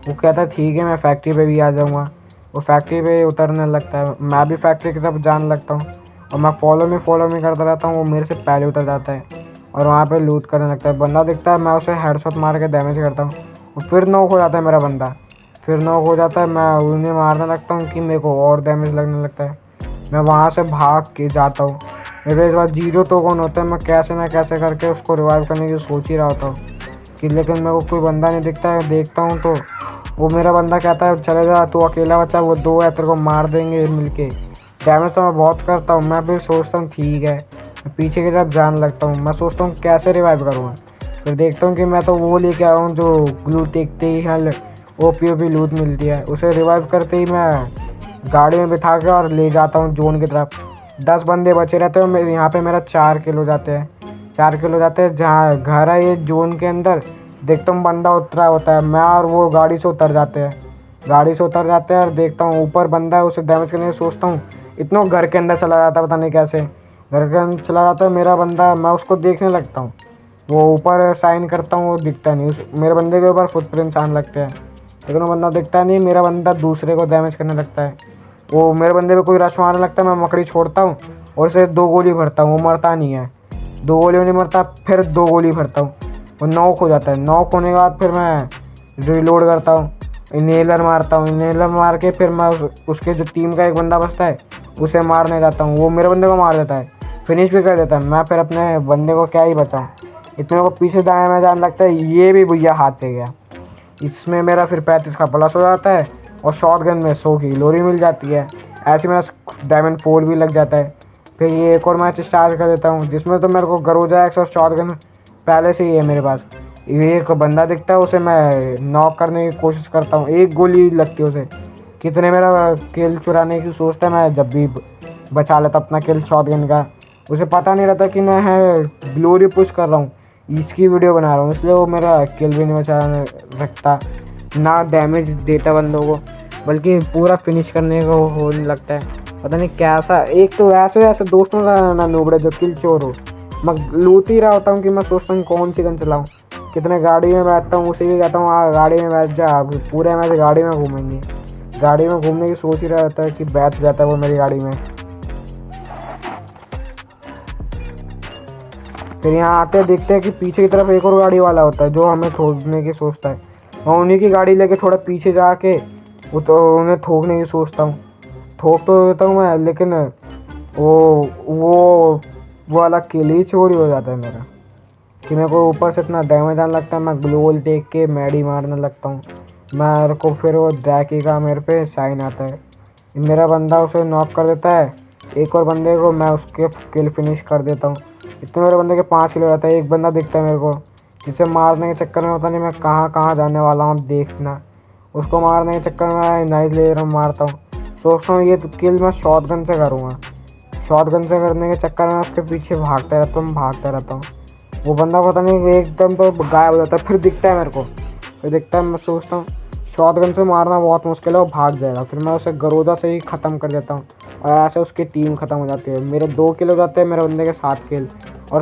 वो कहता है ठीक है, मैं फैक्ट्री पे भी आ जाऊँगा। वो फैक्ट्री पे उतरने लगता है, मैं भी फैक्ट्री की तरफ जाने लगता हूँ और मैं फॉलो मी करता रहता हूँ। वो मेरे से पहले उतर जाता है और वहाँ पे लूट करने लगता है। बंदा दिखता है, मैं उसे हेडशॉट मार के डैमेज करता हूँ। और फिर नॉक हो जाता है मेरा बंदा, मैं उन्हें मारने लगता हूँ कि मेरे को और डैमेज लगने लगता है। मैं वहाँ से भाग के जाता हूँ। मेरे इस बार 0 टोकन होता है। मैं कैसे ना कैसे करके उसको रिवाइव करने की सोच ही रहा होता हूँ कि लेकिन मेरे को कोई बंदा नहीं दिखता है। देखता हूँ तो वो मेरा बंदा कहता है चले जा, तू अकेला बच्चा, वो 2 है तेरे को मार देंगे मिलके। डैमेज तो मैं बहुत करता हूँ। मैं भी सोचता हूँ ठीक है, मैं पीछे की तरफ जाने लगता हूँ। मैं सोचता हूँ कैसे रिवाइव करूँगा। फिर देखता हूँ कि मैं तो वो लेके आया हूँ जो ग्लू देखते ही हल ओपी लूट मिलती है। उसे रिवाइव करते ही मैं गाड़ी में बिठा के और ले जाता हूँ जोन की तरफ। 10 बंदे बचे रहते हैं मेरे यहाँ पे। मेरा 4 किल हो जाते हैं। 4 किल हो जाते हैं। जहाँ घर है ये जोन के अंदर, देखता हूँ बंदा उतरा होता है। मैं और वो गाड़ी से उतर जाते हैं और देखता हूँ ऊपर बंदा है, उसे डैमेज करने की सोचता हूँ। इतना घर के अंदर चला जाता है, पता नहीं कैसे घर के अंदर चला जाता है मेरा बंदा। मैं उसको देखने लगता हूँ, वो ऊपर साइन करता हूँ, वो दिखता नहीं। मेरे बंदे के ऊपर फुटप्रिंट्स आने लगते हैं, लेकिन वो बंदा दिखता नहीं। मेरा बंदा दूसरे को डैमेज करने लगता है। वो मेरे बंदे पे कोई रश मारने लगता है। मैं मकड़ी छोड़ता हूँ और उसे 2 गोली भरता हूँ। वो मरता नहीं है, 2 गोली में नहीं मरता। फिर 2 गोली भरता हूँ, वो नॉक हो जाता है। नॉक होने के बाद फिर मैं रिलोड करता हूँ, इनहेलर मारता हूँ। इनहेलर मार के फिर मैं उसके जो टीम का एक बंदा बचता है उसे मारने जाता हूँ। वो मेरे बंदे को मार देता है, फिनिश भी कर देता है। मैं फिर अपने बंदे को क्या ही बचाऊँ। इतने को पीछे दाएँ में जाने लगता है, ये भी भैया हाथ से गया। इसमें मेरा फिर 35 का प्लस हो जाता है और शॉट गन में 100 की लोरी मिल जाती है। ऐसे मेरा डायमंड 4 भी लग जाता है। फिर ये एक और मैच स्टार्ट कर देता हूँ जिसमें तो मेरे को गरोजा एक्स और शॉट गन पहले से ही है मेरे पास। एक बंदा दिखता है, उसे मैं नॉक करने की कोशिश करता हूँ। 1 गोली लगती है उसे। कितने मेरा किल चुराने की सोचता है, मैं जब भी बचा लेता अपना किल शॉट गन का। उसे पता नहीं रहता कि मैं ग्लोरी पुश कर रहा हूँ, इसकी वीडियो बना रहा हूँ, इसलिए वो मेरा किल भी नहीं बचा रखता, ना डैमेज देता बंदों को, बल्कि पूरा फिनिश करने को होने लगता है। पता नहीं कैसा, एक तो ऐसे दोस्तों का ना नोबड़े जो किल चोर हो। मैं लूट ही रहा होता हूँ कि मैं सोचता हूँ कौन सी गन चलाऊँ। कितने गाड़ी में बैठता हूँ, उसे भी कहता हूँ गाड़ी में बैठ जा, पूरे मैच गाड़ी में घूमेंगे। गाड़ी में घूमने की सोच ही रहा होता है कि बैठ जाता है वो मेरी गाड़ी में। फिर यहाँ आते देखते हैं कि पीछे की तरफ एक और गाड़ी वाला होता है जो हमें ठोकने की सोचता है। मैं उन्हीं की गाड़ी लेके थोड़ा पीछे जाके वो तो उन्हें ठोकने की सोचता हूँ। ठोक तो देता हूँ मैं, लेकिन वो वाला किल ही चोरी हो जाता है मेरा कि मेरे को ऊपर से इतना डैमेज आने लगता है। मैं ग्लोवल देख के मैडी मारने लगता हूँ। मेरे को फिर वो ड्रैकी का मेरे पे साइन आता है। मेरा बंदा उसे नॉक कर देता है। एक और बंदे को मैं उसके किल फिनिश कर देता हूँ। इतने मेरे बंदे के 5 किल हो जाता है। एक बंदा दिखता है मेरे को जिसे मारने के चक्कर में पता नहीं मैं कहाँ कहाँ जाने वाला हूँ देखना। उसको मारने के चक्कर में मैं नाइस लेकर मारता हूँ। सोचता हूँ ये किल मैं शॉटगन से करूँगा। शॉटगन से करने के चक्कर में उसके पीछे भागता रहता हूँ। वो बंदा पता नहीं एकदम तो गायब हो जाता है। फिर दिखता है मेरे को, फिर दिखता है। मैं सोचता हूँ शॉटगन से मारना बहुत मुश्किल है, वो भाग जाएगा। फिर मैं उसे गरोदा से ही ख़त्म कर देता हूँ और ऐसे उसकी टीम ख़त्म हो जाती है। मेरे 2 किल हो जाते हैं, मेरे बंदे के 7 किल और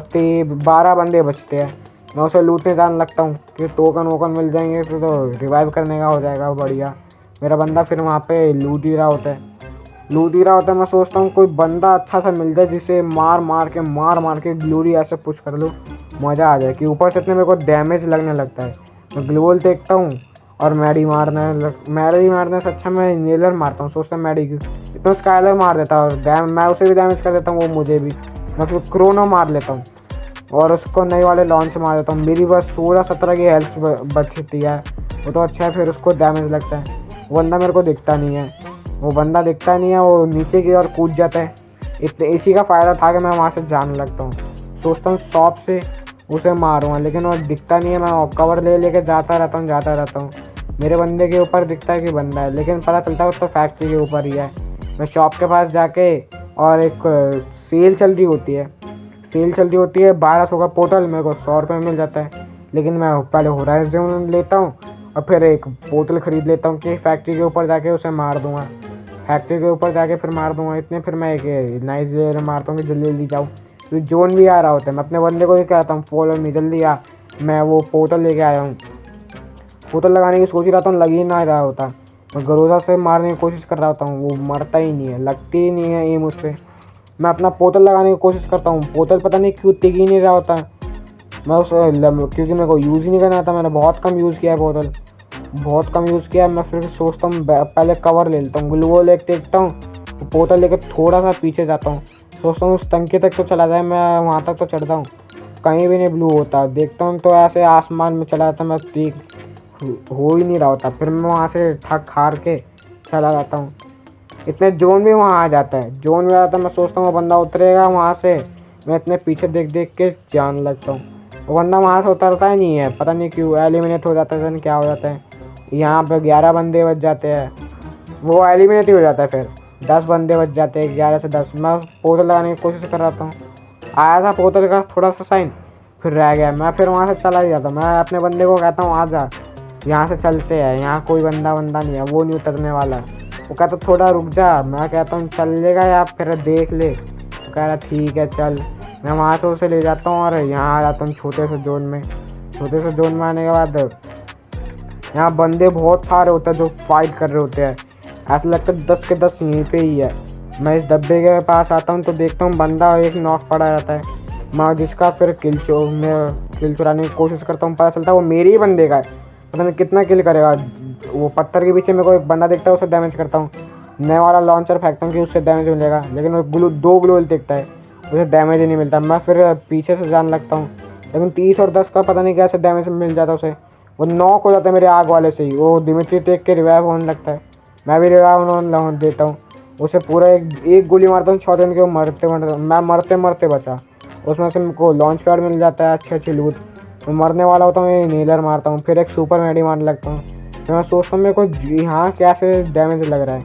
12 बंदे बचते हैं। मैं उसे लूटने जाने लगता हूँ कि टोकन वोकन मिल जाएंगे फिर तो रिवाइव करने का हो जाएगा बढ़िया। मेरा बंदा फिर वहाँ पे लूट ही रहा होता है। मैं सोचता हूँ कोई बंदा अच्छा सा मिल जाए जिसे मार मार के ग्लोरी ऐसे पुश कर लूँ, मज़ा आ जाए। कि ऊपर से इतने मेरे को डैमेज लगने लगता है। मैं ग्लोवल देखता हूँ और मैडी मारने से अच्छा मैं नेलर मारता हूँ। सोचता हूँ मैडी की इतना स्काइलर मार देता हूँ और मैं उसे भी डैमेज कर देता हूँ, वो मुझे भी। मैं फिर क्रोनो मार लेता हूँ और उसको नए वाले लॉन्च मार देता हूँ। मेरी बस 16-17 की हेल्थ बचती है, वो तो अच्छा है। फिर उसको डैमेज लगता है। वो बंदा मेरे को दिखता नहीं है, वो नीचे की ओर कूद जाता है। इसी का फ़ायदा था कि मैं वहाँ से जाने लगता हूँ। सोचता हूँ शॉप से उसे मारूँगा, लेकिन वो दिखता नहीं है। मैं कवर लेके जाता रहता हूँ। मेरे बंदे के ऊपर दिखता है कि बंदा है, लेकिन पता चलता है उसको फैक्ट्री के ऊपर ही है। मैं शॉप के पास जाके और एक सेल चल रही होती है 1200 का पोर्टल मेरे को 100 रुपये में मिल जाता है। लेकिन मैं पहले होराइज़न लेता हूँ और फिर एक पोर्टल ख़रीद लेता हूँ कि फैक्ट्री के ऊपर जाके उसे मार दूँगा। इतने फिर मैं एक नाइस लेयर मारता हूँ कि जल्दी जाऊँ, क्योंकि जोन भी आ रहा होता है। मैं अपने बंदे को ही कहता हूँ फॉलो मी, जल्दी आ। मैं वो पोर्टल लेके आया हूँ। पोर्टल लगाने की सोच ही रहा था, लग ही ना रहा होता। मैं गरोजा से मारने की कोशिश कर रहा होता हूँ, वो मरता ही नहीं है, लगती ही नहीं है एम उस पर। मैं अपना पोर्टल लगाने की कोशिश करता हूँ, पोर्टल पता नहीं क्यों टिक ही नहीं रहा होता। मैं उस क्योंकि मेरे को यूज़ ही नहीं करना आता। मैंने बहुत कम यूज़ किया है पोर्टल, मैं फिर सोचता हूँ पहले कवर ले लेता हूँ, ग्लूवॉल एक देखता हूँ, पोर्टल लेकर थोड़ा सा पीछे जाता हूँ। सोचता हूँ उस टंकी तक तो चला जाए, मैं वहाँ तक तो चढ़ता हूँ, कहीं भी नहीं ब्लू होता। देखता हूँ तो ऐसे आसमान में चला जाता, मैं ठीक हो ही नहीं रहा होता। फिर मैं वहाँ से थक हार के चला जाता हूँ। इतने जोन भी वहाँ आ जाता है। मैं सोचता हूँ वो बंदा उतरेगा वहाँ से। मैं इतने पीछे देख के जान लगता हूँ। वो बंदा वहाँ से उतरता ही नहीं है, पता नहीं क्यों। एलिमिनेट हो जाता है, पता नहीं क्या हो जाता है। यहाँ पे 11 बंदे बच जाते हैं, वो एलिमिनेट ही हो जाता है। फिर 10 बंदे बच जाते हैं, 11 से 10। मैं पोर्टल लगाने की कोशिश कर रहा हूँ, आया था पोर्टल का थोड़ा सा साइन, फिर रह गया। मैं फिर वहाँ से चला ही जाता। मैं अपने बंदे को कहता हूँ आ जा, यहाँ से चलते हैं, यहाँ कोई बंदा नहीं है, वो नहीं उतरने वाला। वो कहता थोड़ा रुक जा। मैं कहता हूँ चलेगा या फिर देख ले। वो कह रहा ठीक है चल। मैं वहाँ से उसे ले जाता हूँ और यहाँ आ जाता हूँ छोटे से जोन में आने के बाद यहाँ बंदे बहुत सारे होते हैं जो फाइट कर रहे होते हैं। ऐसा लगता है 10 के 10 यहीं पे ही है। मैं इस डब्बे के पास आता हूँ तो देखता हूँ बंदा एक नॉक पड़ा रहता है। मैं जिसका फिर किल चुराने की कोशिश करता हूँ, पता चलता है वो मेरे ही बंदे का है। पता नहीं कितना किल करेगा। वो पत्थर के पीछे मेरे को एक बंदा दिखता है, उसे डैमेज करता हूँ। नए वाला लॉन्चर फेंकता हूँ कि उससे डैमेज मिलेगा, लेकिन वो 2 ग्लोवल दिखता है, उसे डैमेज ही नहीं मिलता। मैं फिर पीछे से जाने लगता हूँ, लेकिन 30 और 10 का पता नहीं कैसे डैमेज मिल जाता उसे। वो नॉक हो जाता है मेरे आग वाले से ही। वो दिमित्री देख के रिवाइव होने लगता है, मैं भी रिवाइव होने देता हूँ। उसे पूरा एक गोली मारता हूँ शॉटगन के, मैं मरते बचा। उसमें से मेरे को लॉन्च पैड मिल जाता है, अच्छी लूट। मैं मरने वाला होता हूँ, नेलर मारता हूँ, फिर एक सुपर मैडी मारने लगता हूँ। फिर मैं सोचता हूँ मेरे को यहाँ कैसे डैमेज लग रहा है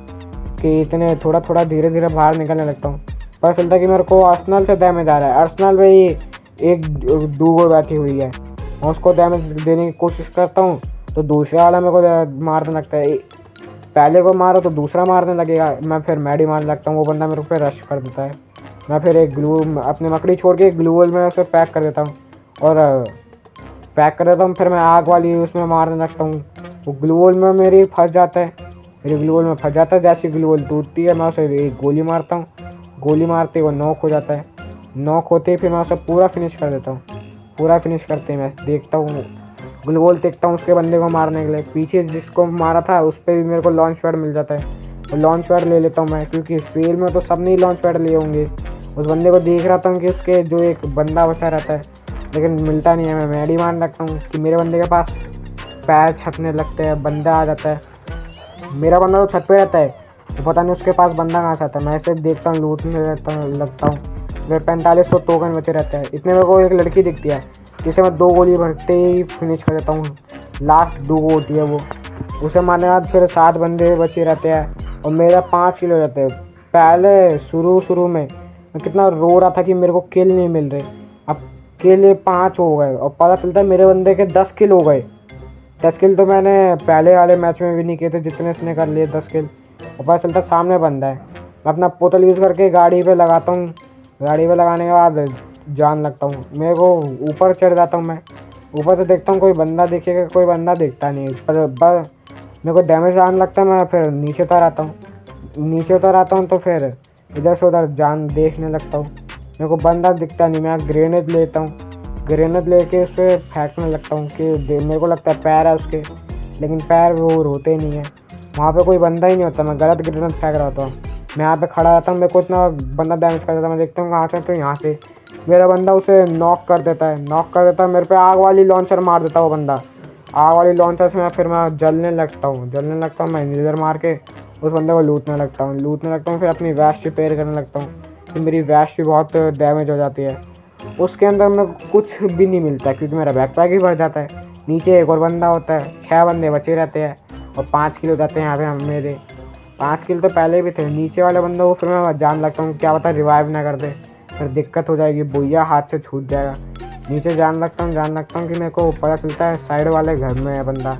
कि इतने थोड़ा धीरे बाहर निकलने लगता हूँ। पता चलता है कि मेरे को अर्सनल से डैमेज आ रहा है। अर्सनल में ही एक डूगो बैठी हुई है, मैं उसको डैमेज देने की कोशिश करता हूँ तो दूसरा वाला मेरे को मारने लगता है। पहले को मारो तो दूसरा मारने लगेगा। मैं फिर मैडी मारने लगता हूँ, वो बंदा मेरे पे रश कर देता है। मैं फिर एक अपनी मकड़ी छोड़ के एक ग्लूवल में उसे पैक कर देता हूँ फिर मैं आग वाली उसमें मारने लगता हूँ। वो ग्लूवल में मेरी फंस जाता है। जैसी ग्लूवल टूटती है मैं उसे एक गोली मारता हूँ, गोली मारते वो नॉक हो जाता है। नॉक होते ही फिर मैं उसे पूरा फिनिश कर देता हूँ। पूरा फिनिश करते ही मैं देखता हूँ, ग्लूवॉल देखता हूँ उसके बंदे को मारने के लिए। पीछे जिसको मारा था उस पर भी मेरे को लॉन्च पैड मिल जाता है, और लॉन्च पैड ले लेता हूँ मैं, क्योंकि फेल में तो सब नहीं लॉन्च पैड लिए होंगे। उस बंदे को देख रहा था कि उसके जो एक बंदा बचा रहता है, लेकिन मिलता नहीं है। मैं मैडी मान रखता हूँ कि मेरे बंदे के पास पैर छपने लगते हैं, बंदा आ जाता है। मेरा बंदा तो छत पे रहता है, तो पता नहीं उसके पास बंदा कहाँ से आता है। मैं ऐसे देखता हूँ, लूटने लगता हूँ। मेरे 45 टोकन बचे रहते हैं। इतने मेरे को एक लड़की दिखती है, जिसे मैं 2 गोली भरते ही फिनिश कर देता हूँ। लास्ट 2 होती है वो, उसे मारने के बाद फिर 7 बंदे बचे रहते हैं और मेरा 5 किलो रहते हैं। पहले शुरू में मैं कितना रो रहा था कि मेरे को किल नहीं मिल रहे, अब किल 5 हो गए और पता चलता है मेरे बंदे के 10 किल हो गए। 10 किल तो मैंने पहले वाले मैच में भी नहीं किए थे जितने इसने कर लिए 10 किल। और पता चलता सामने बंदा है। मैं अपना पोतल यूज़ करके गाड़ी पे लगाता हूँ। गाड़ी पे लगाने के बाद जान लगता हूँ, मेरे को ऊपर चढ़ जाता हूँ। मैं ऊपर से देखता हूँ कोई बंदा दिखेगा, कोई बंदा दिखता नहीं, पर मेरे को डैमेज आने लगता है। मैं फिर नीचे उतर आता हूँ, तो फिर इधर से उधर जान देखने लगता हूँ। मेरे को बंदा दिखता नहीं, मैं ग्रेनेड लेता हूँ। ग्रेनेड लेके उस पर फेंकने लगता हूँ कि मेरे को लगता है पैर है उसके, लेकिन पैर वो होते नहीं है। वहाँ पे कोई बंदा ही नहीं होता। मैं गलत ग्रेनेड फेंक रहा होता हूँ। मैं यहाँ पे खड़ा रहता हूँ, मेरे को इतना बंदा डैमेज कर देता है। मैं देखता हूँ कहाँ से, तो यहाँ से मेरा बंदा उसे नॉक कर देता है। मेरे पे आग वाली लॉन्चर मार देता है वो बंदा। आग वाली लॉन्चर से मैं जलने लगता हूँ। मैं इधर मार के उस बंदे को लूटने लगता हूँ। फिर अपनी वैश रिपेयर करने लगता हूँ, तो मेरी वैश भी बहुत डैमेज हो जाती है। उसके अंदर में कुछ भी नहीं मिलता, क्योंकि मेरा बैकपैक ही भर जाता है। नीचे एक और बंदा होता है, 6 बंदे बचे रहते हैं और 5 किल हो जाते हैं यहाँ पे हम मेरे। 5 किल तो पहले भी थे। नीचे वाले बंदों को फिर मैं जान लगता हूँ, क्या पता रिवाइव ना कर दे, फिर दिक्कत हो जाएगी, बुइया हाथ से छूट जाएगा। नीचे जान लगता हूँ कि मेरे को पता चलता है साइड वाले घर में है बंदा।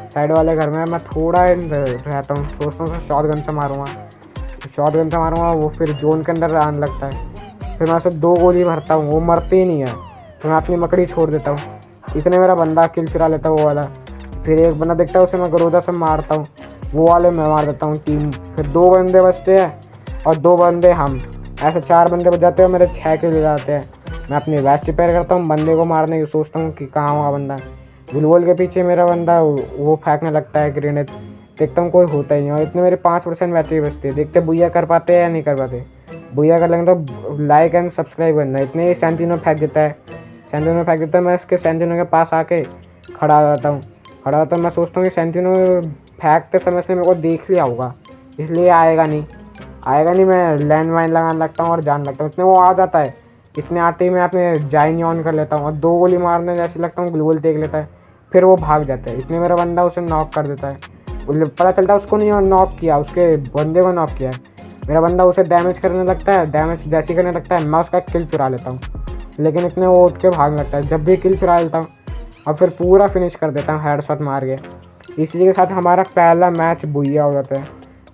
साइड वाले घर में मैं थोड़ा रहता हूँ, सोचता हूँ शॉटगन से मारूंगा। वो फिर जोन के अंदर आने लगता है। फिर मैं उसे 2 गोली भरता हूँ, वो मरते ही नहीं है। तो मैं अपनी मकड़ी छोड़ देता हूँ। इतने मेरा बंदा किल चुरा लेता है वो वाला। फिर एक बंदा दिखता है, उसे मैं गरोदा से मारता हूँ, वो वाले मैं मार देता हूँ टीम। फिर 2 बंदे बचते हैं और 2 बंदे हम, ऐसे 4 बंदे बच जाते हैं। मेरे 6 किल हो जाते हैं। मैं अपनी वेस्ट रिपेयर करता हूँ, बंदे को मारने की सोचता हूँ कि कहाँ हुआ बंदा। गुलवोल के पीछे मेरा बंदा वो फेंकने लगता है ग्रेनेड। देखता हूँ कोई होता ही नहीं, और इतने मेरे 5% बैटरी बचती है। देखते बुइया कर पाते हैं या नहीं कर पाते। बुइया कर लेंगे तो लाइक एंड सब्सक्राइब करना। इतने ही सेंटिनो फेंक देता है। मैं इसके सेंटिनो के पास आके खड़ा हो जाता हूँ। मैं सोचता हूँ कि सेंटिनो फेंकते समय से मेरे को देख लिया होगा, इसलिए आएगा नहीं। मैं लैंड माइन लगाने लगता हूँ और जान लगता हूँ। इतने वो आ जाता है, इतने आते ही मैं अपने जाइन ऑन कर लेता हूँ और 2 गोली मारने जैसे लगता हूँ, ग्लूवल देख लेता है, फिर वो भाग जाता है। इतने मेरा बंदा उसे नॉक कर देता है। पता चलता है उसको नहीं नॉक किया, उसके बंदे को नॉक किया है। मेरा बंदा उसे डैमेज करने लगता है। डैमेज जैसे करने लगता है, मैं उसका किल चुरा लेता हूँ, लेकिन इतने वो उठ के भागने लगता है। जब भी किल चुरा लेता हूँ और फिर पूरा फिनिश कर देता हूँ हेडशॉट मार के। इसी के साथ हमारा पहला मैच बुइया हो जाता है।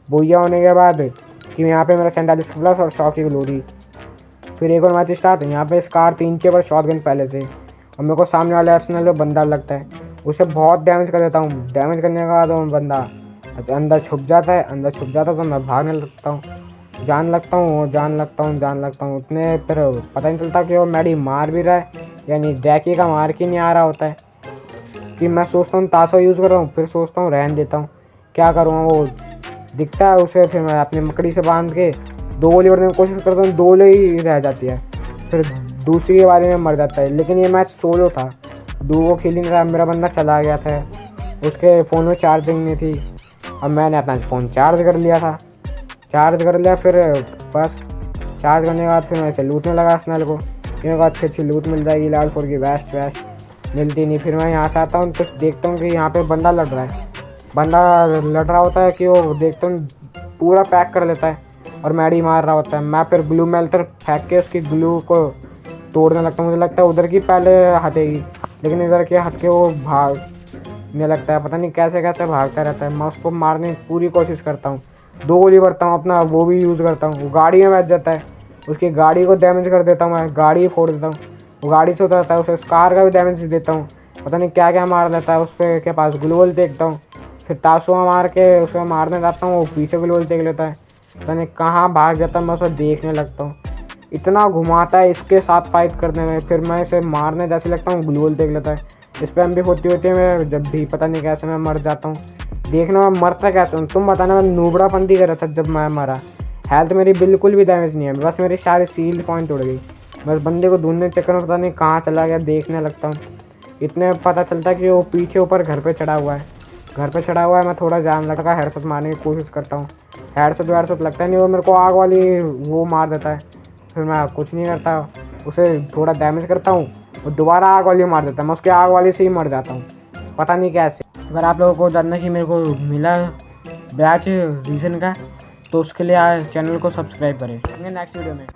बुइया होने के बाद कि यहाँ पे मेरा 47 प्लस और 100 की ग्लोरी। फिर एक और मैच स्टार्ट है। यहाँ पे स्कार 3 के पर शॉटगन पहले से, और मेरे को सामने वाले आर्सेनल में बंदा लगता है, उसे बहुत डैमेज कर देता हूँ। डैमेज करने के बाद वो बंदा अंदर छुप जाता है। तो मैं भागने लगता हूँ, जान लगता हूँ। उतने फिर पता नहीं चलता कि वो मैडी मार भी रहा है, यानी डैकी का मार की नहीं आ रहा होता है, कि मैं सोचता हूँ ताशा यूज़ कर रहा हूँ। फिर सोचता हूँ रहने देता हूँ, क्या करूँगा। वो दिखता है उसे, फिर मैं अपनी मकड़ी से बांध के 2 गोली भरने की कोशिश करता हूँ, 2 ही रह जाती है। फिर दूसरी के बारे में मर जाता है। लेकिन ये मैच सोलो था, डुओ खेल नहीं रहा। मेरा बंदा चला गया था, उसके फ़ोन में चार्जिंग नहीं थी, और मैंने अपना फ़ोन चार्ज कर लिया। फिर बस चार्ज करने के बाद फिर मैं इसे लूटने लगा स्नेल को। मेरे को अच्छी लूट मिल जाएगी, लाल 4 की वैस्ट मिलती नहीं। फिर मैं यहाँ से आता हूँ तो देखता हूँ कि यहाँ पे बंदा लड़ रहा होता है, कि वो देखता हूँ पूरा पैक कर लेता है और मैडी मार रहा होता है। मैं फिर ग्लू मेल्टर फेंक के उसकी ग्लू को तोड़ने लगता हूँ। मुझे लगता है उधर की पहले हटेगी, लेकिन इधर के हट के वो भागने लगता है। पता नहीं कैसे भागता रहता है। मैं उसको मारने की पूरी कोशिश करता हूँ, 2 गोली भरता हूँ, अपना वो भी यूज़ करता हूँ। वो गाड़ी में बैठ जाता है, उसकी गाड़ी को डैमेज कर देता हूँ, मैं गाड़ी फोड़ देता हूँ। वो गाड़ी से उतरता है, उसे स्कार का भी डैमेज देता हूँ। पता नहीं क्या मार देता है। उस पर के पास ग्लूवल देखता हूँ, फिर ताशुआ मार के उसे मारने जाता हूँ, वो पीछे ग्लूवल देख लेता है। पता नहीं कहाँ भाग जाता है, मैं उसे देखने लगता हूँ। इतना घुमाता है इसके साथ फाइट करने में, फिर मैं इसे मारने जैसे लगता हूँ ग्लूवल देख लेता है। इस पर भी होती होती है मैं जब भी पता नहीं कैसे मैं मर जाता हूँ। देखना मैं मरता कैसे हूँ, तुम बताना। मैं नूबड़ापंती कर रहा था जब मैं मरा। हेल्थ मेरी बिल्कुल भी डैमेज नहीं है, बस मेरी सारी शील्ड पॉइंट उड़ गई। बस बंदे को ढूंढने के चक्कर में पता नहीं कहाँ चला गया, देखने लगता हूँ। इतने में पता चलता है कि वो पीछे ऊपर घर पे चढ़ा हुआ है। घर पे चढ़ा हुआ है, मैं थोड़ा जान लगा हेडशॉट मारने की कोशिश करता हूँ। हेडशॉट लगता नहीं, वो मेरे को आग वाली वो मार देता है। फिर मैं कुछ नहीं करता, उसे थोड़ा डैमेज करता हूँ, वो दोबारा आग वाली मार देता है। मैं उसके आग वाली से ही मर जाता हूँ, पता नहीं कैसे। अगर आप लोगों को जानना कि मेरे को मिला बैच रीजन का, तो उसके लिए चैनल को सब्सक्राइब करें। नेक्स्ट वीडियो में।